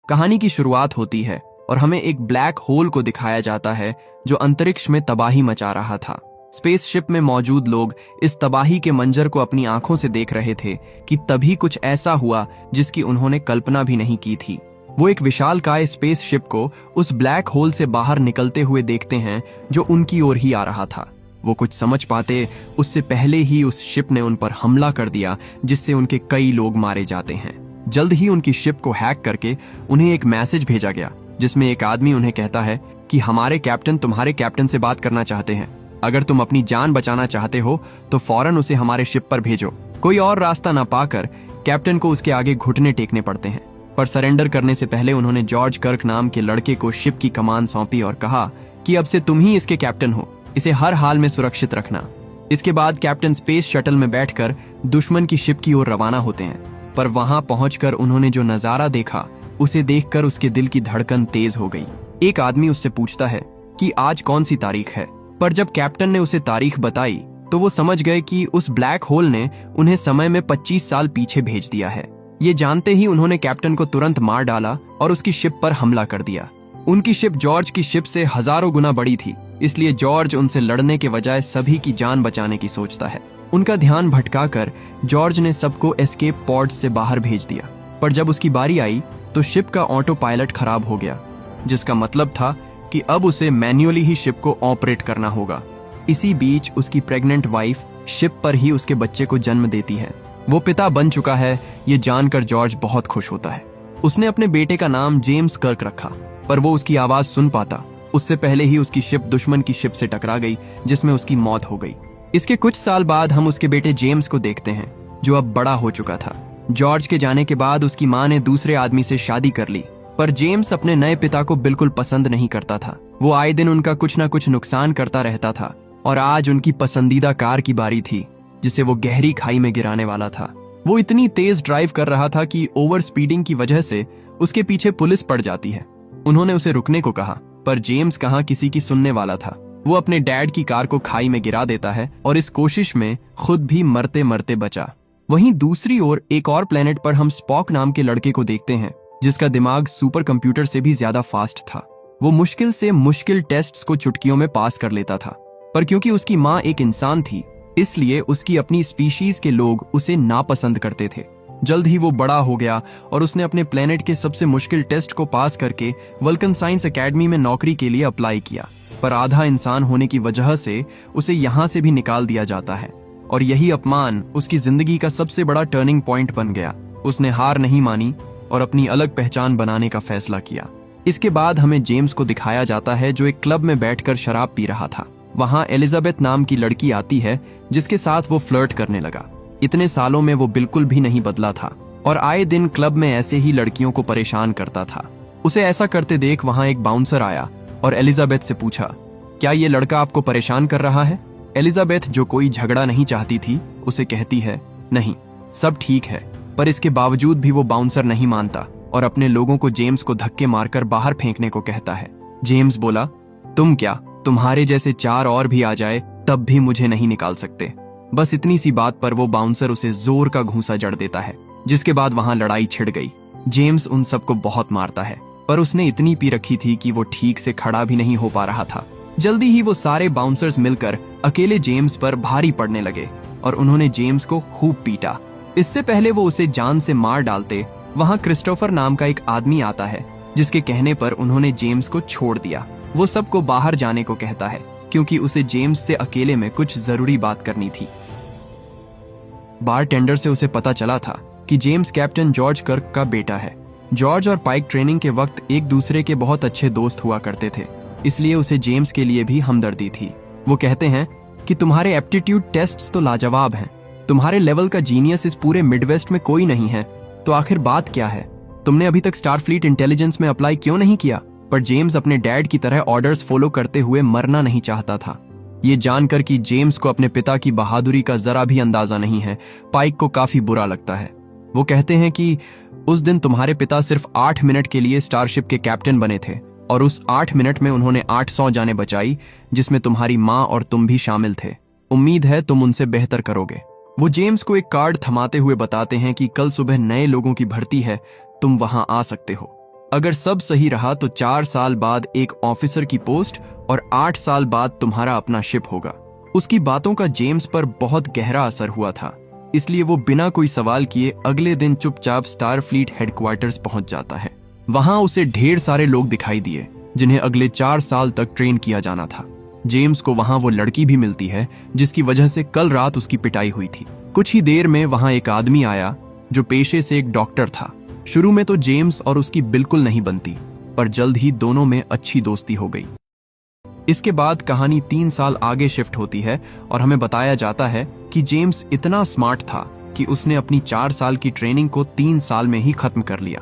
कहानी की शुरुआत होती है और हमें एक ब्लैक होल को दिखाया जाता है जो अंतरिक्ष में तबाही मचा रहा था। स्पेसशिप में मौजूद लोग इस तबाही के मंजर को अपनी आंखों से देख रहे थे कि तभी कुछ ऐसा हुआ जिसकी उन्होंने कल्पना भी नहीं की थी। वो एक विशालकाय स्पेसशिप को उस ब्लैक होल से बाहर निकलते हुए देखते हैं जो उनकी ओर ही आ रहा था। वो कुछ समझ पाते उससे पहले ही उस शिप ने उन पर हमला कर दिया, जिससे उनके कई लोग मारे जाते हैं। जल्द ही उनकी शिप को हैक करके उन्हें एक मैसेज भेजा गया जिसमें एक आदमी उन्हें कहता है कि हमारे कैप्टन तुम्हारे कैप्टन से बात करना चाहते हैं। अगर तुम अपनी जान बचाना चाहते हो तो फौरन उसे हमारे शिप पर भेजो। कोई और रास्ता ना पाकर कैप्टन को उसके आगे घुटने टेकने पड़ते हैं, पर सरेंडर करने से पहले उन्होंने जॉर्ज कर्क नाम के लड़के को शिप की कमान सौंपी और कहा कि अब से तुम ही इसके कैप्टन हो, इसे हर हाल में सुरक्षित रखना। इसके बाद कैप्टन स्पेस शटल में बैठकर दुश्मन की शिप की ओर रवाना होते हैं, पर वहां पहुंचकर उन्होंने जो नजारा देखा उसे देखकर उसके दिल की धड़कन तेज हो गई। एक आदमी उससे पूछता है कि आज कौन सी तारीख है, पर जब कैप्टन ने उसे तारीख बताई तो वो समझ गए कि उस ब्लैक होल ने उन्हें समय में 25 साल पीछे भेज दिया है। ये जानते ही उन्होंने कैप्टन को तुरंत मार डाला और उसकी शिप पर हमला कर दिया। उनकी शिप जॉर्ज की शिप से हजारों गुना बड़ी थी, इसलिए जॉर्ज उनसे लड़ने के बजाय सभी की जान बचाने की सोचता है। उनका ध्यान भटकाकर जॉर्ज ने सबको एस्केप पॉड से बाहर भेज दिया, पर जब उसकी बारी आई तो शिप का ऑटो पायलट खराब हो गया, जिसका मतलब था कि अब उसे मैन्युअली ही शिप को ऑपरेट करना होगा। इसी बीच उसकी प्रेग्नेंट वाइफ शिप पर ही उसके बच्चे को जन्म देती है। वो पिता बन चुका है, ये जानकर जॉर्ज बहुत खुश होता है। उसने अपने बेटे का नाम जेम्स कर्क रखा, पर वो उसकी आवाज सुन पाता उससे पहले ही उसकी शिप दुश्मन की शिप से टकरा गई, जिसमें उसकी मौत हो गई। इसके कुछ साल बाद हम उसके बेटे जेम्स को देखते हैं, जो अब बड़ा हो चुका था। जॉर्ज के जाने के बाद उसकी मां ने दूसरे आदमी से शादी कर ली, पर जेम्स अपने नए पिता को बिल्कुल पसंद नहीं करता था। वो आए दिन उनका कुछ ना कुछ नुकसान करता रहता था, और आज उनकी पसंदीदा कार की बारी थी जिसे वो गहरी खाई में गिराने वाला था। वो इतनी तेज ड्राइव कर रहा था कि ओवर स्पीडिंग की वजह से उसके पीछे पुलिस पड़ जाती है। उन्होंने उसे रुकने को कहा, पर जेम्स कहाँ किसी की सुनने वाला था। वो अपने डैड की कार को खाई में गिरा देता है और इस कोशिश में खुद भी मरते मरते बचा। वहीं दूसरी ओर एक और प्लेनेट पर हम स्पॉक नाम के लड़के को देखते हैं, जिसका दिमाग सुपर कंप्यूटर से भी ज्यादा फास्ट था। वो मुश्किल से मुश्किल टेस्ट्स को चुटकियों में पास कर लेता था, पर क्योंकि उसकी माँ एक इंसान थी, इसलिए उसकी अपनी स्पीशीज के लोग उसे नापसंद करते थे। जल्द ही वो बड़ा हो गया और उसने अपने प्लेनेट के सबसे मुश्किल टेस्ट को पास करके वल्कन साइंस एकेडमी में नौकरी के लिए अप्लाई किया, पर आधा इंसान होने की वजह से उसे यहाँ से भी निकाल दिया जाता है, और यही अपमान उसकी जिंदगी का सबसे बड़ा टर्निंग पॉइंट बन गया। उसने हार नहीं मानी और अपनी अलग पहचान बनाने का फैसला किया। इसके बाद हमें जेम्स को दिखाया जाता है जो एक क्लब में बैठकर शराब पी रहा था। वहां एलिजाबेथ नाम की लड़की आती है जिसके साथ वो फ्लर्ट करने लगा। इतने सालों में वो बिल्कुल भी नहीं बदला था और आए दिन क्लब में ऐसे ही लड़कियों को परेशान करता था। उसे ऐसा करते देख वहां एक बाउंसर आया और एलिजाबेथ से पूछा, क्या ये लड़का आपको परेशान कर रहा है? एलिजाबेथ, जो कोई झगड़ा नहीं चाहती थी, उसे कहती है, नहीं, सब ठीक है। पर इसके बावजूद भी वो बाउंसर नहीं मानता और अपने लोगों को जेम्स को धक्के मारकर बाहर फेंकने को कहता है। जेम्स बोला, तुम क्या, तुम्हारे जैसे 4 और भी आ जाए तब भी मुझे नहीं निकाल सकते। बस इतनी सी बात पर वो बाउंसर उसे जोर का घूंसा जड़ देता है, जिसके बाद वहां लड़ाई छिड़ गई। जेम्स उन सबको बहुत मारता है, पर उसने इतनी पी रखी थी कि वो ठीक से खड़ा भी नहीं हो पा रहा था। जल्दी ही वो सारे बाउंसर्स मिलकर अकेले जेम्स पर भारी पड़ने लगे और उन्होंने जेम्स को खूब पीटा। इससे पहले वो उसे जान से मार डालते, वहां क्रिस्टोफर नाम का एक आदमी आता है, जिसके कहने पर उन्होंने जेम्स को छोड़ दिया। वो सबको बाहर जाने को कहता है क्योंकि उसे जेम्स से अकेले में कुछ जरूरी बात करनी थी। बारटेंडर से उसे पता चला था कि जेम्स कैप्टन जॉर्ज कर्क का बेटा है। जॉर्ज और पाइक ट्रेनिंग के वक्त एक दूसरे के बहुत अच्छे दोस्त हुआ करते थे, इसलिए उसे जेम्स के लिए भी हमदर्दी थी। वो कहते हैं कि तुम्हारे एप्टीट्यूड टेस्ट्स तो लाजवाब हैं, तुम्हारे लेवल का जीनियस इस पूरे मिडवेस्ट में कोई नहीं है, तो आखिर बात क्या है? तुमने अभी तक स्टारफ्लीट इंटेलिजेंस में अप्लाई क्यों नहीं किया? पर जेम्स अपने डैड की तरह ऑर्डर्स फॉलो करते हुए मरना नहीं चाहता था। ये जानकर कि जेम्स को अपने पिता की बहादुरी का जरा भी अंदाजा नहीं है, पाइक को काफी बुरा लगता है। वो कहते हैं कि उस दिन तुम्हारे पिता सिर्फ 8 मिनट के लिए स्टारशिप के कैप्टन बने थे और उस 8 मिनट में उन्होंने 800 जानें बचाई, जिसमें तुम्हारी माँ और तुम भी शामिल थे। उम्मीद है तुम उनसे बेहतर करोगे। वो जेम्स को एक कार्ड थमाते हुए बताते हैं कि कल सुबह नए लोगों की भर्ती है, तुम वहां आ सकते हो। अगर सब सही रहा तो 4 साल बाद एक ऑफिसर की पोस्ट और 8 साल बाद तुम्हारा अपना शिप होगा। उसकी बातों का जेम्स पर बहुत गहरा असर हुआ था, इसलिए वो बिना कोई सवाल किए अगले दिन चुपचाप स्टारफ्लीट हेडक्वार्टर्स पहुंच जाता है। वहां उसे ढेर सारे लोग दिखाई दिए जिन्हें अगले 4 साल तक ट्रेन किया जाना था। जेम्स को वहां वो लड़की भी मिलती है जिसकी वजह से कल रात उसकी पिटाई हुई थी। कुछ ही देर में वहां एक आदमी आया जो पेशे से एक डॉक्टर था। शुरू में तो जेम्स और उसकी बिल्कुल नहीं बनती, पर जल्द ही दोनों में अच्छी दोस्ती हो गई। इसके बाद कहानी 3 साल आगे शिफ्ट होती है और हमें बताया जाता है कि जेम्स इतना स्मार्ट था कि उसने अपनी 4 साल की ट्रेनिंग को 3 साल में ही खत्म कर लिया।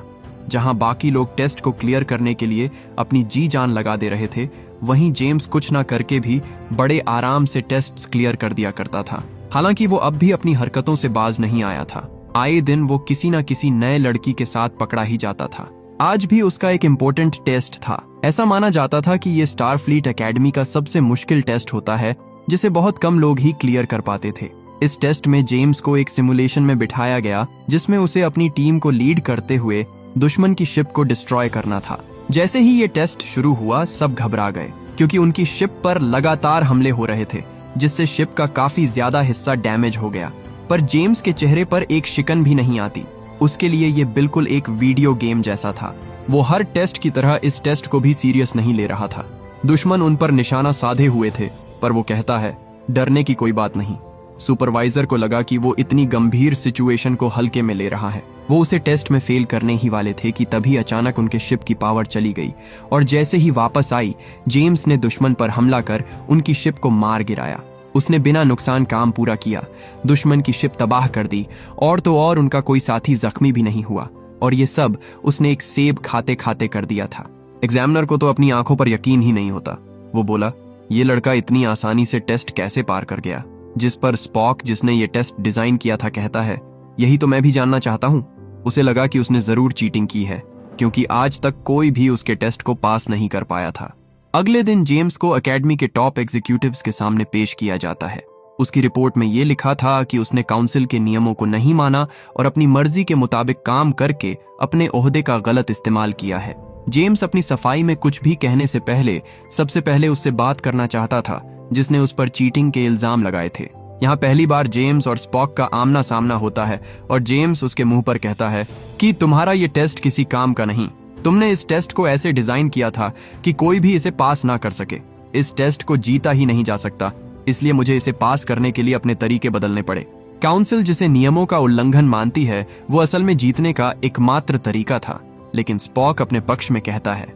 जहां बाकी लोग टेस्ट को क्लियर करने के लिए अपनी जी जान लगा दे रहे थे, वहीं जेम्स कुछ ना करके भी बड़े आराम से टेस्ट्स क्लियर कर दिया करता था। हालांकि वो अब भी अपनी हरकतों से बाज नहीं आया था। आए दिन वो किसी न किसी नए लड़की के साथ पकड़ा ही जाता था। आज भी उसका एक इम्पोर्टेंट टेस्ट था। ऐसा माना जाता था कि ये स्टारफ्लीट एकेडमी का सबसे मुश्किल टेस्ट होता है जिसे बहुत कम लोग ही क्लियर कर पाते थे। इस टेस्ट में जेम्स को एक सिमुलेशन में बिठाया गया जिसमें उसे अपनी टीम को लीड करते हुए दुश्मन की शिप को डिस्ट्रॉय करना था। जैसे ही ये टेस्ट शुरू हुआ, सब घबरा गए क्योंकि उनकी शिप पर लगातार हमले हो रहे थे, जिससे शिप का काफी ज्यादा हिस्सा डैमेज हो गया। पर जेम्स के चेहरे पर एक शिकन भी नहीं आती। उसके लिए ये बिल्कुल एक वीडियो गेम जैसा था। वो हर टेस्ट की तरह इस टेस्ट को भी सीरियस नहीं ले रहा था। दुश्मन उन पर निशाना साधे हुए थे, पर वो कहता है, डरने की कोई बात नहीं। सुपरवाइजर को लगा कि वो इतनी गंभीर सिचुएशन को हल्के में ले रहा है। वो उसे टेस्ट में फेल करने ही वाले थे कि तभी अचानक उनके शिप की पावर चली गई और जैसे ही वापस आई, जेम्स ने दुश्मन पर हमला कर उनकी शिप को मार गिराया। उसने बिना नुकसान काम पूरा किया, दुश्मन की शिप तबाह कर दी और तो और उनका कोई साथी जख्मी भी नहीं हुआ। और ये सब उसने एक सेब खाते खाते कर दिया था। एग्जामिनर को तो अपनी आंखों पर यकीन ही नहीं होता। वो बोला, ये लड़का इतनी आसानी से टेस्ट कैसे पार कर गया? जिस पर स्पॉक, जिसने ये टेस्ट डिजाइन किया था, कहता है, यही तो मैं भी जानना चाहता हूँ। उसे लगा कि उसने जरूर चीटिंग की है क्योंकि आज तक कोई भी उसके टेस्ट को पास नहीं कर पाया था। अगले दिन जेम्स को एकेडमी के टॉप एग्जीक्यूटिव्स के सामने पेश किया जाता है। उसकी रिपोर्ट में ये लिखा था कि उसने काउंसिल के नियमों को नहीं माना और अपनी मर्जी के मुताबिक काम करके अपने ओहदे का गलत इस्तेमाल किया है। जेम्स अपनी सफाई में कुछ भी कहने से पहले सबसे पहले उससे बात करना चाहता था जिसने उस पर चीटिंग के इल्जाम लगाए थे। यहाँ पहली बार जेम्स और स्पॉक का आमना सामना होता है और जेम्स उसके मुंह पर कहता है कि तुम्हारा ये टेस्ट किसी काम का नहीं। तुमने इस टेस्ट को ऐसे डिजाइन किया था कि कोई भी इसे पास ना कर सके। इस टेस्ट को जीता ही नहीं जा सकता, इसलिए मुझे इसे पास करने के लिए अपने तरीके बदलने पड़े। काउंसिल जिसे नियमों का उल्लंघन मानती है, वो असल में जीतने का एकमात्र तरीका था। लेकिन स्पॉक अपने पक्ष में कहता है,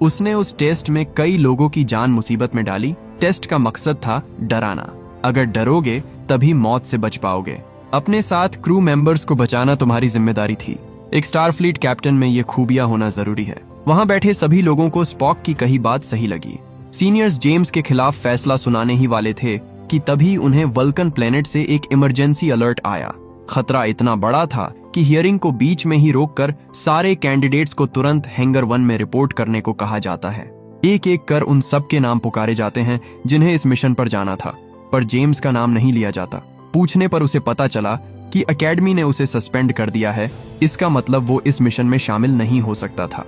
उसने उस टेस्ट में कई लोगों की जान मुसीबत में डाली। टेस्ट का मकसद था डराना। अगर डरोगे तभी मौत से बच पाओगे। अपने साथ क्रू मेंबर्स को बचाना तुम्हारी जिम्मेदारी थी। एक स्टारफ्लीट कैप्टन में ये खूबियां होना जरूरी है। वहां बैठे सभी लोगों को स्पॉक की कही बात सही लगी। सीनियर्स जेम्स के खिलाफ फैसला सुनाने ही वाले थे कि तभी उन्हें वल्कन प्लेनेट से एक इमरजेंसी अलर्ट आया। खतरा इतना बड़ा था कि हियरिंग को बीच में ही रोककर सारे कैंडिडेट्स को तुरंत हैंगर 1 में रिपोर्ट करने को कहा जाता है। एक एक कर उन सब के नाम पुकारे जाते हैं जिन्हें इस मिशन पर जाना था, पर जेम्स का नाम नहीं लिया जाता। पूछने पर उसे पता चला कि एकेडमी ने उसे सस्पेंड कर दिया है। इसका मतलब वो इस मिशन में शामिल नहीं हो सकता था।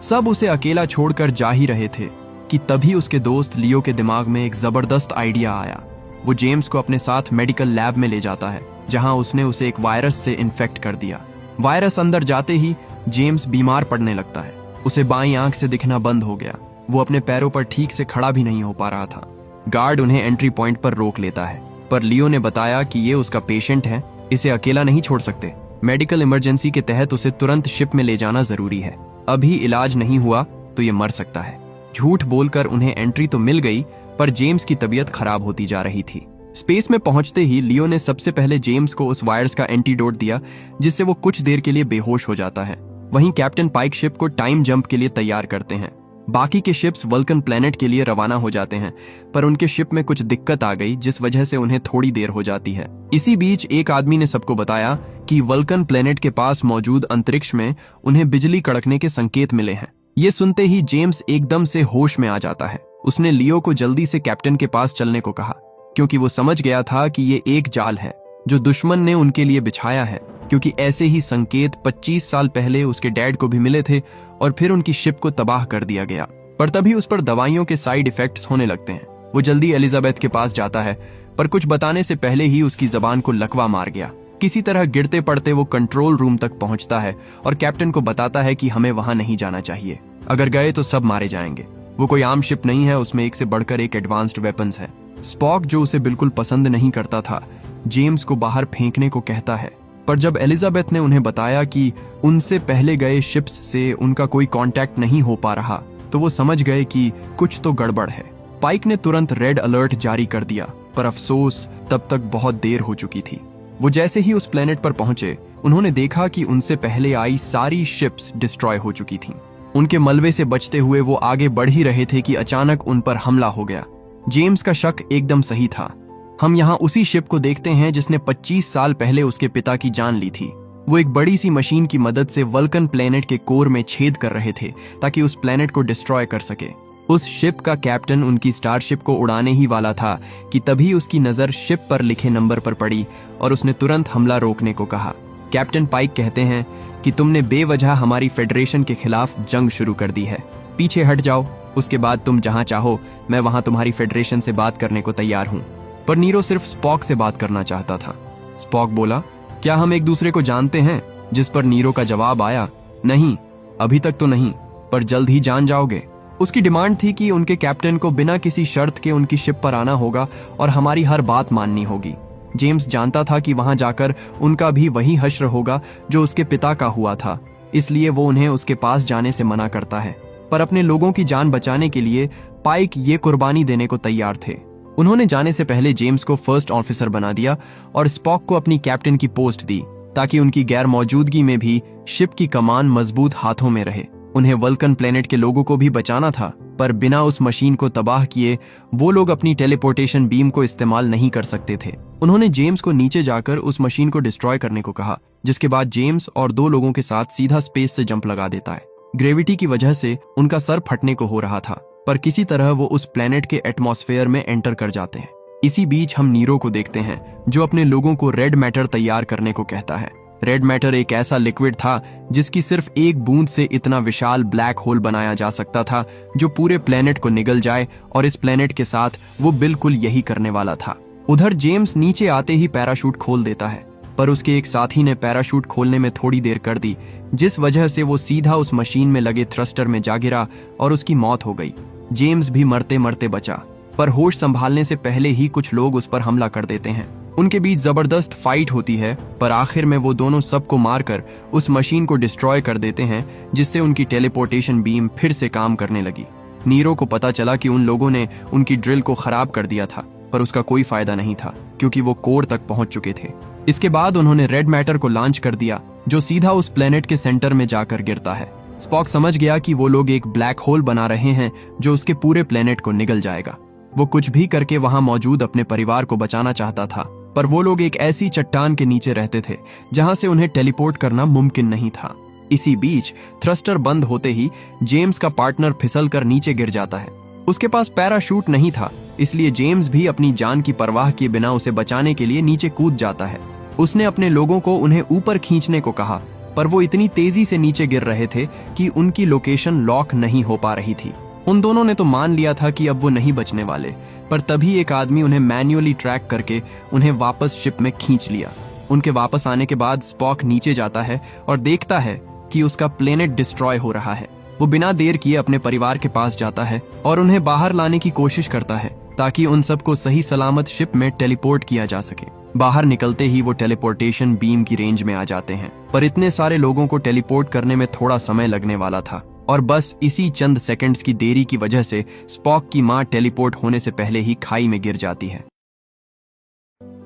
सब उसे अकेला छोड़कर जा ही रहे थे कि तभी उसके दोस्त लियो के दिमाग में एक जबरदस्त आइडिया आया। वो जेम्स को अपने साथ मेडिकल लैब में ले जाता है जहां उसने उसे एक वायरस से इन्फेक्ट कर दिया। वायरस अंदर जाते ही जेम्स बीमार पड़ने लगता है। उसे बाईं आंख से दिखना बंद हो गया। वो अपने पैरों पर ठीक से खड़ा भी नहीं हो पा रहा था। गार्ड उन्हें एंट्री पॉइंट पर रोक लेता है, पर लियो ने बताया कि ये उसका पेशेंट है, इसे अकेला नहीं छोड़ सकते। मेडिकल इमरजेंसी के तहत उसे तुरंत शिप में ले जाना जरूरी है। अभी इलाज नहीं हुआ तो ये मर सकता है। झूठ बोलकर उन्हें एंट्री तो मिल गई, पर जेम्स की तबीयत खराब होती जा रही थी। स्पेस में पहुंचते ही लियो ने सबसे पहले जेम्स को उस वायरस का एंटीडोट दिया जिससे वो कुछ देर के लिए बेहोश हो जाता है। वहीं कैप्टन पाइक शिप को टाइम जंप के लिए तैयार करते हैं। बाकी के शिप्स वल्कन प्लेनेट के लिए रवाना हो जाते हैं, पर उनके शिप में कुछ दिक्कत आ गई जिस वजह से उन्हें थोड़ी देर हो जाती है। इसी बीच एक आदमी ने सबको बताया कि वल्कन प्लेनेट के पास मौजूद अंतरिक्ष में उन्हें बिजली कड़कने के संकेत मिले हैं। ये सुनते ही जेम्स एकदम से होश में आ जाता है। उसने लियो को जल्दी से कैप्टन के पास चलने को कहा क्योंकि वो समझ गया था कि ये एक जाल है जो दुश्मन ने उनके लिए बिछाया है। क्योंकि ऐसे ही संकेत 25 साल पहले उसके डैड को भी मिले थे और फिर उनकी शिप को तबाह कर दिया गया। पर तभी उस पर दवाइयों के साइड इफेक्ट्स होने लगते हैं। वो जल्दी एलिजाबेथ के पास जाता है, पर कुछ बताने से पहले ही उसकी जबान को लकवा मार गया। किसी तरह गिरते पड़ते वो कंट्रोल रूम तक पहुंचता है और कैप्टन को बताता है कि हमें वहां नहीं जाना चाहिए, अगर गए तो सब मारे जाएंगे। वो कोई आम शिप नहीं है, उसमें एक से बढ़कर एक एडवांस्ड वेपन्स है। स्पॉक, जो उसे बिल्कुल पसंद नहीं करता था, जेम्स को बाहर फेंकने को कहता है, पर जब एलिजाबेथ ने उन्हें बताया कि उनसे पहले गए शिप्स से उनका कोई कांटेक्ट नहीं हो पा रहा, तो वो समझ गए कि कुछ तो गड़बड़ है। पाइक ने तुरंत रेड अलर्ट जारी कर दिया, पर अफसोस तब तक बहुत देर हो चुकी थी। वो जैसे ही उस प्लेनेट पर पहुंचे, उन्होंने देखा कि उनसे पहले आई सारी शिप्स डिस्ट्रॉय हो चुकी थीं। उनके मलबे से बचते हुए वो आगे बढ़ ही रहे थे कि अचानक उन पर हमला हो गया। जेम्स का शक एकदम सही था। हम यहाँ उसी शिप को देखते हैं जिसने 25 साल पहले उसके पिता की जान ली थी। वो एक बड़ी सी मशीन की मदद से वल्कन प्लेनेट के कोर में छेद कर रहे थे ताकि उस प्लेनेट को डिस्ट्रॉय कर सके। उस शिप का कैप्टन उनकी स्टारशिप को उड़ाने ही वाला था कि तभी उसकी नजर शिप पर लिखे नंबर पर पड़ी और उसने तुरंत हमला रोकने को कहा। कैप्टन पाइक कहते हैं कि तुमने बेवजह हमारी फेडरेशन के खिलाफ जंग शुरू कर दी है, पीछे हट जाओ, उसके बाद तुम जहां चाहो मैं वहां तुम्हारी फेडरेशन से बात करने को तैयार हूं। पर नीरो सिर्फ स्पॉक से बात करना चाहता था। स्पॉक बोला, क्या हम एक दूसरे को जानते हैं? जिस पर नीरो का जवाब आया, नहीं, अभी तक तो नहीं, पर जल्द ही जान जाओगे। उसकी डिमांड थी कि उनके कैप्टन को बिना किसी शर्त के उनकी शिप पर आना होगा और हमारी हर बात माननी होगी। जेम्स जानता था कि वहां जाकर उनका भी वही हश्र होगा जो उसके पिता का हुआ था, इसलिए वो उन्हें उसके पास जाने से मना करता है। पर अपने लोगों की जान बचाने के लिए पाइक ये कुर्बानी देने को तैयार थे। उन्होंने जाने से पहले जेम्स को फर्स्ट ऑफिसर बना दिया और स्पॉक को अपनी कैप्टन की पोस्ट दी ताकि उनकी गैर मौजूदगी में भी शिप की कमान मजबूत हाथों में रहे। उन्हें वल्कन प्लेनेट के लोगों को भी बचाना था, पर बिना उस मशीन को तबाह किए वो लोग अपनी टेलीपोर्टेशन बीम को इस्तेमाल नहीं कर सकते थे। उन्होंने जेम्स को नीचे जाकर उस मशीन को डिस्ट्रॉय करने को कहा, जिसके बाद जेम्स और 2 लोगों के साथ सीधा स्पेस से जंप लगा देता है। ग्रेविटी की वजह से उनका सर फटने को हो रहा था, पर किसी तरह वो उस प्लेनेट के एटमॉस्फेयर में एंटर कर जाते हैं। इसी बीच हम नीरो को देखते हैं, जो अपने लोगों को रेड मैटर तैयार करने को कहता है। रेड मैटर एक ऐसा लिक्विड था जिसकी सिर्फ एक बूंद से इतना विशाल ब्लैक होल बनाया जा सकता था जो पूरे प्लेनेट को निगल जाए, और इस प्लेनेट के साथ वो बिल्कुल यही करने वाला था। उधर जेम्स नीचे आते ही पैराशूट खोल देता है, पर उसके एक साथी ने पैराशूट खोलने में थोड़ी देर कर दी, जिस वजह से वो सीधा उस मशीन में लगे थ्रस्टर में जा गिरा और उसकी मौत हो गई। जेम्स भी मरते मरते बचा, पर होश संभालने से पहले ही कुछ लोग उस पर हमला कर देते हैं। उनके बीच जबरदस्त फाइट होती है, पर आखिर में वो दोनों सबको मारकर उस मशीन को डिस्ट्रॉय कर देते हैं, जिससे उनकी टेलीपोर्टेशन बीम फिर से काम करने लगी। नीरो को पता चला कि उन लोगों ने उनकी ड्रिल को खराब कर दिया था, पर उसका कोई फायदा नहीं था क्योंकि वो कोर तक पहुंच चुके थे। इसके बाद उन्होंने रेड मैटर को लॉन्च कर दिया, जो सीधा उस प्लेनेट के सेंटर में जाकर गिरता है। स्पॉक समझ गया कि वो लोग एक ब्लैक होल बना रहे हैं जो उसके पूरे प्लेनेट को निगल जाएगा। वो कुछ भी करके वहां मौजूद अपने परिवार को बचाना चाहता था, पर वो लोग एक ऐसी चट्टान के नीचे रहते थे जहां से उन्हें टेलीपोर्ट करना मुमकिन नहीं था। इसी बीच थ्रस्टर बंद होते ही जेम्स का पार्टनर फिसल कर नीचे गिर जाता है। उसके पास पैराशूट नहीं था, इसलिए जेम्स भी अपनी जान की परवाह किए बिना उसे बचाने के लिए नीचे कूद जाता है। उसने अपने लोगों को उन्हें ऊपर खींचने को कहा, पर वो इतनी तेजी से नीचे गिर रहे थे कि उनकी लोकेशन लॉक नहीं हो पा रही थी। उन दोनों ने तो मान लिया था कि अब वो नहीं बचने वाले, पर तभी एक आदमी उन्हें मैन्युअली ट्रैक करके उन्हें वापस शिप में खींच लिया। उनके वापस आने के बाद स्पॉक नीचे जाता है और देखता है कि उसका प्लेनेट डिस्ट्रॉय हो रहा है। वो बिना देर किए अपने परिवार के पास जाता है और उन्हें बाहर लाने की कोशिश करता है ताकि उन सबको सही सलामत शिप में टेलीपोर्ट किया जा सके। बाहर निकलते ही वो टेलीपोर्टेशन बीम की रेंज में आ जाते हैं, पर इतने सारे लोगों को टेलीपोर्ट करने में थोड़ा समय लगने वाला था, और बस इसी चंद सेकंड्स की देरी की वजह से स्पॉक की मां टेलीपोर्ट होने से पहले ही खाई में गिर जाती है।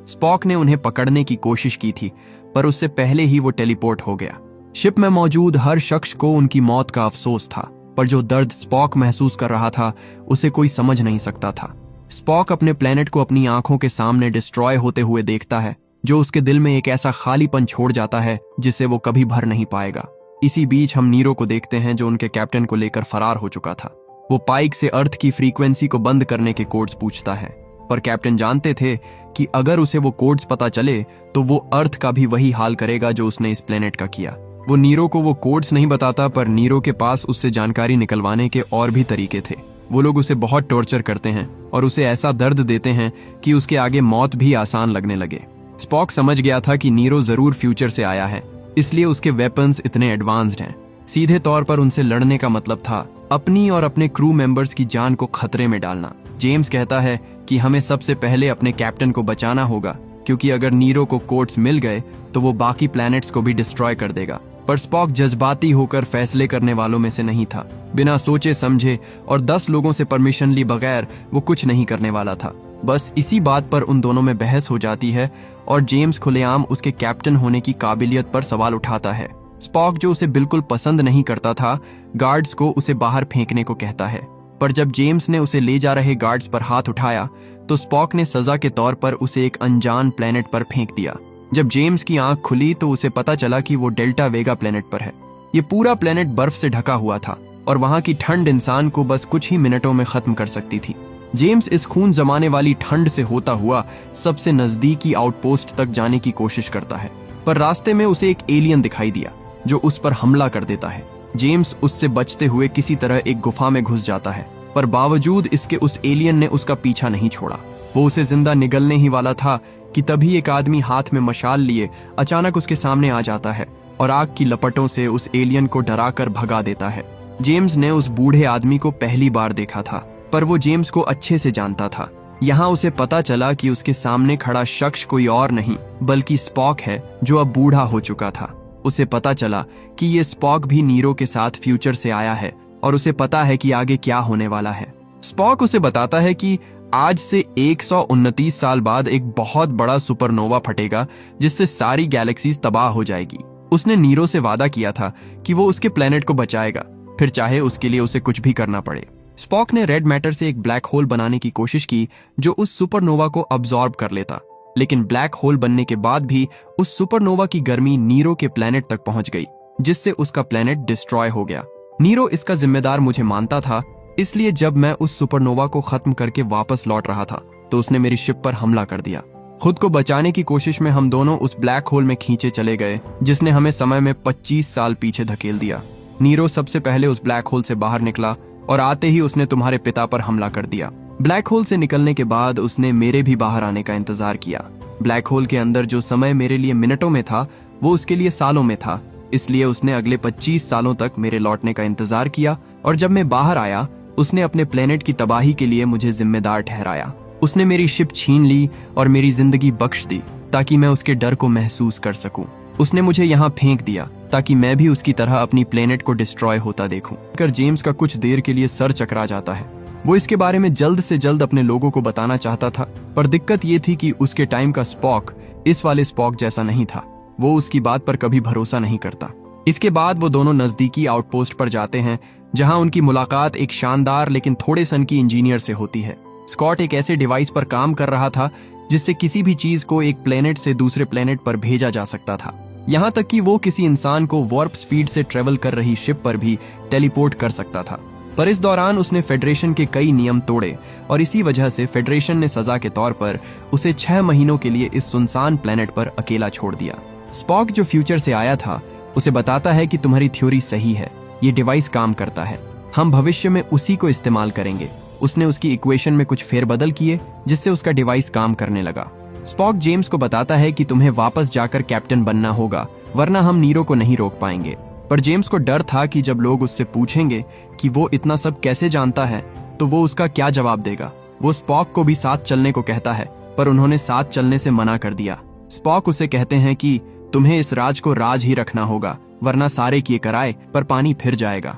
स्पॉक ने उन्हें पकड़ने की कोशिश की थी, पर उससे पहले ही वो टेलीपोर्ट हो गया। शिप में मौजूद हर शख्स को उनकी मौत का अफसोस था, पर जो दर्द स्पॉक महसूस कर रहा था उसे कोई समझ नहीं सकता था। स्पॉक अपने प्लेनेट को अपनी आंखों के सामने डिस्ट्रॉय होते हुए देखता है, जो उसके दिल में एक ऐसा खालीपन छोड़ जाता है जिसे वो कभी भर नहीं पाएगा। इसी बीच हम नीरो को देखते हैं, जो उनके कैप्टन को लेकर फरार हो चुका था। वो पाइक से अर्थ की फ्रीक्वेंसी को बंद करने के कोड्स पूछता है, पर कैप्टन जानते थे कि अगर उसे वो कोड्स पता चले तो वो अर्थ का भी वही हाल करेगा जो उसने इस प्लेनेट का किया। वो नीरो को वो कोड्स नहीं बताता, पर नीरो के पास उससे जानकारी निकलवाने के और भी तरीके थे। वो लोग उसे बहुत टॉर्चर करते हैं और उसे ऐसा दर्द देते हैं कि उसके आगे मौत भी आसान लगने लगे। स्पॉक समझ गया था कि नीरो जरूर फ्यूचर से आया है, इसलिए उसके वेपन्स इतने एडवांस्ड हैं। सीधे तौर पर उनसे लड़ने का मतलब था अपनी और अपने क्रू मेंबर्स की जान को खतरे में डालना। जेम्स कहता है कि हमें सबसे पहले अपने कैप्टन को बचाना होगा, क्योंकि अगर नीरो को कोड्स मिल गए तो वो बाकी प्लैनेट्स को भी डिस्ट्रॉय कर देगा। पर स्पॉक जज्बाती होकर फैसले करने वालों में से नहीं था। बिना सोचे समझे और 10 लोगों से परमिशन ली बगैर वो कुछ नहीं करने वाला था। बस इसी बात पर उन दोनों में बहस हो जाती है और जेम्स खुलेआम उसके कैप्टन होने की काबिलियत पर सवाल उठाता है। स्पॉक, जो उसे बिल्कुल पसंद नहीं करता था, गार्ड्स को उसे बाहर फेंकने को कहता है। पर जब जेम्स ने उसे ले जा रहे गार्ड्स पर हाथ उठाया तो स्पॉक ने सजा के तौर पर उसे एक अनजान प्लेनेट पर फेंक दिया। जब जेम्स की आंख खुली तो उसे पता चला कि वो डेल्टा वेगा प्लेनेट पर है। ये पूरा प्लेनेट बर्फ से ढका हुआ था और वहां की ठंड इंसान को बस कुछ ही मिनटों में खत्म कर सकती थी। जेम्स इस खून जमाने वाली ठंड से होता हुआ सबसे नजदीकी आउटपोस्ट तक जाने की कोशिश करता है, पर रास्ते में उसे एक एलियन दिखाई दिया जो उस पर हमला कर देता है। जेम्स उससे बचते हुए किसी तरह एक गुफा में घुस जाता है, पर बावजूद इसके उस एलियन ने उसका पीछा नहीं छोड़ा। वो उसे जिंदा निगलने ही वाला था कि तभी एक आदमी हाथ में मशाल लिए अचानक उसके सामने आ जाता है और आग की लपटों से उस एलियन को डराकर भगा देता है। जेम्स ने उस बूढ़े आदमी को पहली बार देखा था, पर वो जेम्स को अच्छे से जानता था। यहाँ उसे पता चला कि उसके सामने खड़ा शख्स कोई और नहीं बल्कि स्पॉक है, जो अब बूढ़ा हो चुका था। उसे पता चला कि ये स्पॉक भी नीरो के साथ फ्यूचर से आया है और उसे पता है कि आगे क्या होने वाला है। स्पॉक उसे बताता है कि आज से 129 साल बाद एक बहुत बड़ा सुपरनोवा फटेगा जिससे सारी गैलेक्सीज तबाह हो जाएगी। उसने नीरो से वादा किया था कि वो उसके प्लेनेट को बचाएगा, फिर चाहे उसके लिए उसे कुछ भी करना पड़े। स्पॉक ने रेड मैटर से एक ब्लैक होल बनाने की कोशिश की जो उस सुपरनोवा को अब्सॉर्ब कर लेता, लेकिन ब्लैक होल बनने के बाद भी उस सुपरनोवा की गर्मी नीरो के प्लेनेट तक पहुंच गई, जिससे उसका प्लेनेट डिस्ट्रॉय हो गया। नीरो इसका जिम्मेदार मुझे मानता था, इसलिए जब मैं उस सुपरनोवा को खत्म करके वापस लौट रहा था तो उसने मेरी शिप पर हमला कर दिया। खुद को बचाने की कोशिश में हम दोनों उस ब्लैक होल में खींचे चले गए, जिसने हमें समय में 25 साल पीछे धकेल दिया। नीरो सबसे पहले उस ब्लैक होल से बाहर निकला और आते ही उसने तुम्हारे पिता पर हमला कर दिया। ब्लैक होल से निकलने के बाद उसने मेरे भी बाहर आने का इंतजार किया। ब्लैक होल के अंदर जो समय मेरे लिए मिनटों में था वो उसके लिए सालों में था, इसलिए उसने अगले 25 सालों तक मेरे लौटने का इंतजार किया और जब मैं बाहर आया उसने अपने प्लेनेट की तबाही के लिए मुझे जिम्मेदार ठहराया। उसने मेरी शिप छीन ली और मेरी जिंदगी बख्श दी ताकि मैं उसके डर को महसूस कर सकूं। उसने मुझे यहाँ फेंक दिया ताकि मैं भी उसकी तरह अपनी प्लेनेट को डिस्ट्रॉय होता देखूं। कर जेम्स का कुछ देर के लिए सर चकरा जाता है। वो इसके बारे में जल्द से जल्द अपने लोगों को बताना चाहता था, पर दिक्कत ये थी कि उसके टाइम का स्पॉक इस वाले स्पॉक जैसा नहीं था। वो उसकी बात पर कभी भरोसा नहीं करता। इसके बाद वो दोनों नजदीकी आउटपोस्ट पर जाते हैं जहां उनकी मुलाकात एक शानदार लेकिन थोड़े सन की इंजीनियर से होती है। स्कॉट एक ऐसे डिवाइस पर काम कर रहा था जिससे किसी भी चीज को एक प्लेनेट से दूसरे प्लेनेट पर भेजा जा सकता था, यहाँ तक कि वो किसी इंसान को वार्प स्पीड से ट्रेवल कर रही शिप पर भी टेलीपोर्ट कर सकता था। पर इस दौरान उसने फेडरेशन के कई नियम तोड़े और इसी वजह से फेडरेशन ने सजा के तौर पर उसे 6 महीनों के लिए इस सुनसान प्लेनेट पर अकेला छोड़ दिया। स्पॉक, जो फ्यूचर से आया था, उसे बताता है कि तुम्हारी थ्योरी सही है, ये डिवाइस काम करता है, हम भविष्य में उसी को इस्तेमाल करेंगे। उसने उसकी इक्वेशन में कुछ फेरबदल किए जिससे उसका डिवाइस काम करने लगा। स्पॉक जेम्स को बताता है कि तुम्हें वापस जाकर कैप्टन बनना होगा, वरना हम नीरो को नहीं रोक पाएंगे। पर जेम्स को डर था कि जब लोग उससे पूछेंगे कि वो इतना सब कैसे जानता है तो वो उसका क्या जवाब देगा। वो स्पॉक को भी साथ चलने को कहता है, पर उन्होंने साथ चलने से मना कर दिया। स्पॉक उसे कहते हैं कि तुम्हें इस राज को राज ही रखना होगा, वरना सारे किए कराए पर पानी फिर जाएगा।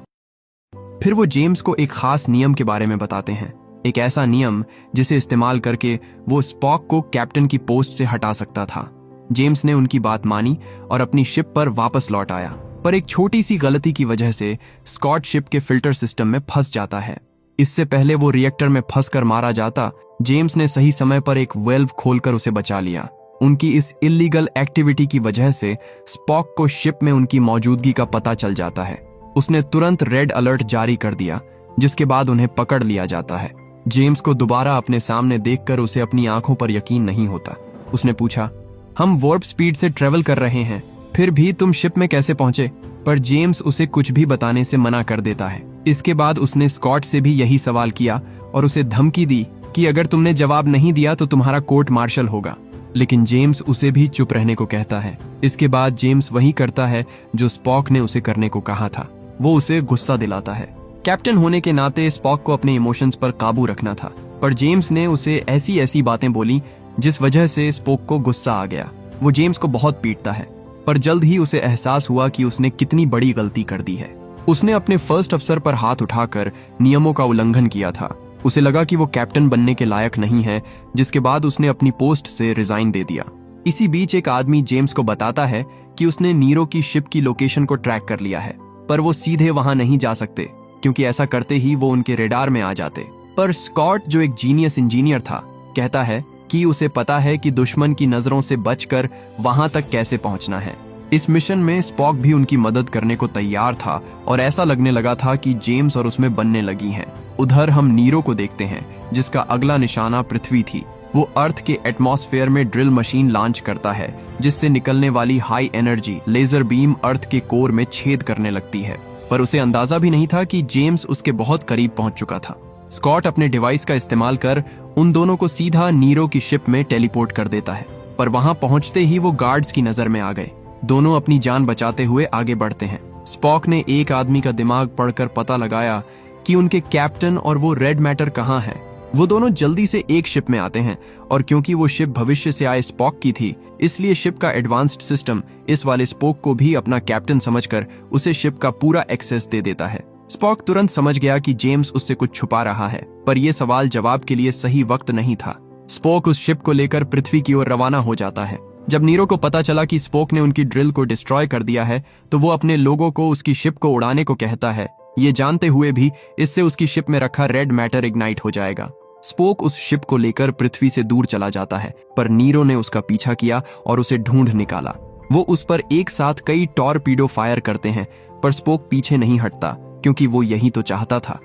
फिर वो जेम्स को एक खास नियम के बारे में बताते हैं, एक ऐसा नियम जिसे इस्तेमाल करके वो स्पॉक को कैप्टन की पोस्ट से हटा सकता था। जेम्स ने उनकी बात मानी और अपनी शिप पर वापस लौट आया, पर एक छोटी सी गलती की वजह से स्कॉट शिप के फिल्टर सिस्टम में फंस जाता है। इससे पहले वो रिएक्टर में फंसकर मारा जाता, जेम्स ने सही समय पर एक वेल्व खोलकर उसे बचा लिया। उनकी इस इल्लीगल एक्टिविटी की वजह से स्पॉक को शिप में उनकी मौजूदगी का पता चल जाता है। उसने तुरंत रेड अलर्ट जारी कर दिया, जिसके बाद उन्हें पकड़ लिया जाता है। जेम्स को दोबारा अपने सामने देखकर उसे अपनी आंखों पर यकीन नहीं होता। उसने पूछा, हम वार्प स्पीड से ट्रेवल कर रहे हैं, फिर भी तुम शिप में कैसे पहुंचे? पर जेम्स उसे कुछ भी बताने से मना कर देता है। इसके बाद उसने स्कॉट से भी यही सवाल किया और उसे धमकी दी कि अगर तुमने जवाब नहीं दिया तो तुम्हारा कोर्ट मार्शल होगा। लेकिन जेम्स उसे भी चुप रहने को कहता है। इसके बाद जेम्स वही करता है जो स्पॉक ने उसे करने को कहा था। वो उसे गुस्सा दिलाता है। कैप्टन होने के नाते स्पॉक को अपने इमोशंस पर काबू रखना था, पर जेम्स ने उसे ऐसी ऐसी बातें बोली जिस वजह से स्पॉक को गुस्सा आ गया। वो जेम्स को बहुत पीटता है, पर जल्द ही उसे एहसास हुआ कि उसने कितनी बड़ी गलती कर दी है। उसने अपने फर्स्ट अफसर पर हाथ उठाकर नियमों का उल्लंघन किया था। उसे लगा कि वो कैप्टन बनने के लायक नहीं है, जिसके बाद उसने अपनी पोस्ट से रिजाइन दे दिया। इसी बीच एक आदमी जेम्स को बताता है कि उसने नीरो की शिप की लोकेशन को ट्रैक कर लिया है, पर वो सीधे वहां नहीं जा सकते क्योंकि ऐसा करते ही वो उनके रेडार में आ जाते। पर स्कॉट, जो एक जीनियस इंजीनियर था, कहता है कि उसे पता है कि दुश्मन की नजरों से बचकर वहां तक कैसे पहुंचना है। इस मिशन में स्पॉक भी उनकी मदद करने को तैयार था और ऐसा लगने लगा था कि जेम्स और उसमें बनने लगी हैं। उधर हम नीरो को देखते हैं, जिसका अगला निशाना पृथ्वी थी। वो अर्थ के एटमॉस्फेयर में ड्रिल मशीन लॉन्च करता है, जिससे निकलने वाली हाई एनर्जी लेजर बीम अर्थ के कोर में छेद करने लगती है। पर उसे अंदाजा भी नहीं था कि जेम्स उसके बहुत करीब पहुंच चुका था। स्कॉट अपने डिवाइस का इस्तेमाल कर उन दोनों को सीधा नीरो की शिप में टेलीपोर्ट कर देता है, पर वहां पहुंचते ही वो गार्ड्स की नजर में आ गए। दोनों अपनी जान बचाते हुए आगे बढ़ते हैं। स्पॉक ने एक आदमी का दिमाग पढ़कर पता लगाया कि उनके कैप्टन और वो रेड मैटर कहाँ है। वो दोनों जल्दी से एक शिप में आते हैं और क्योंकि वो शिप भविष्य से आए स्पॉक की थी, इसलिए शिप का एडवांस्ड सिस्टम इस वाले स्पॉक को भी अपना कैप्टन समझकर उसे शिप का पूरा एक्सेस दे देता है। स्पॉक तुरंत समझ गया कि जेम्स उससे कुछ छुपा रहा है, पर यह सवाल जवाब के लिए सही वक्त नहीं था। स्पॉक उस शिप को लेकर पृथ्वी की ओर रवाना हो जाता है। जब नीरो को पता चला कि स्पॉक ने उनकी ड्रिल को डिस्ट्रॉय कर दिया है, तो वो अपने लोगों को उसकी शिप को उड़ाने को कहता है, ये जानते हुए भी इससे उसकी शिप में रखा रेड मैटर इग्नाइट हो जाएगा। स्पॉक उस शिप को लेकर पृथ्वी से दूर चला जाता है, पर नीरो ने उसका पीछा किया और उसे ढूंढ निकाला। वो उस पर एक साथ कई टॉरपीडो फायर करते हैं, पर स्पॉक पीछे नहीं हटता क्योंकि वो यही तो चाहता था।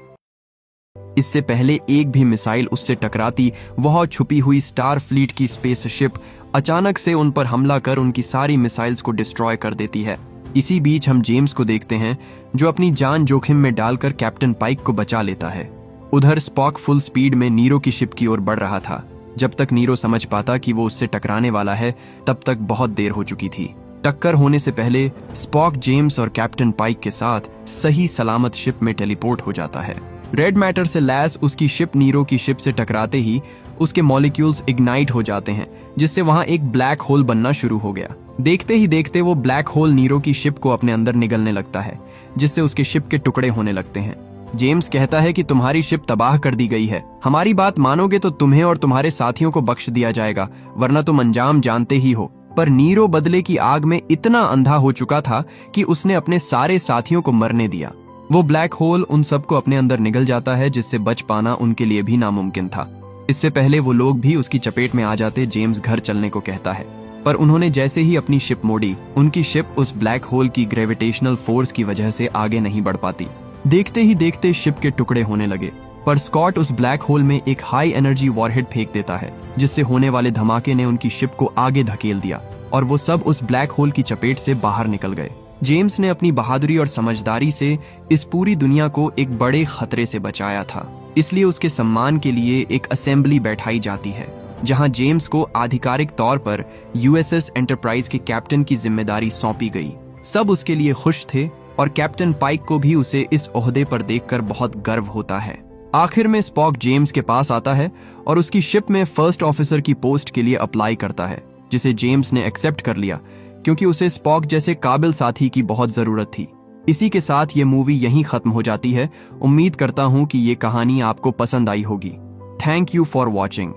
इससे पहले एक भी मिसाइल उससे टकराती, वह छुपी हुई स्टार फ्लीट की स्पेसशिप अचानक से उन पर हमला कर उनकी सारी मिसाइल्स को डिस्ट्रॉय कर देती है। इसी बीच हम जेम्स को देखते हैं, जो अपनी जान जोखिम में डालकर कैप्टन पाइक को बचा लेता है। उधर स्पॉक फुल स्पीड में नीरो की शिप की ओर बढ़ रहा था। जब तक नीरो समझ पाता कि वो उससे टकराने वाला है, तब तक बहुत देर हो चुकी थी। टक्कर होने से पहले स्पॉक जेम्स और कैप्टन पाइक के साथ सही सलामत शिप में टेलीपोर्ट हो जाता है। रेड मैटर से लैस उसकी शिप नीरो की शिप से टकराते ही उसके मॉलिक्यूल्स इग्नाइट हो जाते हैं, जिससे वहां एक ब्लैक होल बनना शुरू हो गया। देखते ही देखते वो ब्लैक होल नीरो की शिप को अपने अंदर निगलने लगता है, जिससे उसके शिप के टुकड़े होने लगते हैं। जेम्स कहता है कि तुम्हारी शिप तबाह कर दी गई है, हमारी बात मानोगे तो तुम्हें और तुम्हारे साथियों को बख्श दिया जाएगा, वरना तुम अंजाम जानते ही हो। पर नीरो बदले की आग में इतना अंधा हो चुका था कि उसने अपने सारे साथियों को मरने दिया। वो ब्लैक होल उन सबको अपने अंदर निगल जाता है, जिससे बच पाना उनके लिए भी नामुमकिन था। इससे पहले वो लोग भी उसकी चपेट में आ जाते। जेम्स घर चलने को कहता है, पर उन्होंने जैसे ही अपनी शिप मोड़ी, उनकी शिप उस ब्लैक होल की ग्रेविटेशनल फोर्स की वजह से आगे नहीं बढ़ पाती। देखते ही देखते शिप के टुकड़े होने लगे, पर स्कॉट उस ब्लैक होल में एक हाई एनर्जी वॉरहेड फेंक देता है, जिससे होने वाले धमाके ने उनकी शिप को आगे धकेल दिया और वो सब उस ब्लैक होल की चपेट से बाहर निकल गए। जेम्स ने अपनी बहादुरी और समझदारी से इस पूरी दुनिया को एक बड़े खतरे से बचाया था, इसलिए उसके सम्मान के लिए एक असेंबली बैठाई जाती है, जहां जेम्स को आधिकारिक तौर पर यूएसएस एंटरप्राइज के कैप्टन की जिम्मेदारी सौंपी गई। सब उसके लिए खुश थे और कैप्टन पाइक को भी उसे इस ओहदे पर देखकर बहुत गर्व होता है। आखिर में स्पॉक जेम्स के पास आता है और उसकी शिप में फर्स्ट ऑफिसर की पोस्ट के लिए अप्लाई करता है, जिसे जेम्स ने एक्सेप्ट कर लिया क्योंकि उसे स्पॉक जैसे काबिल साथी की बहुत जरूरत थी। इसी के साथ ये मूवी यहीं खत्म हो जाती है। उम्मीद करता हूं कि ये कहानी आपको पसंद आई होगी। Thank you for watching.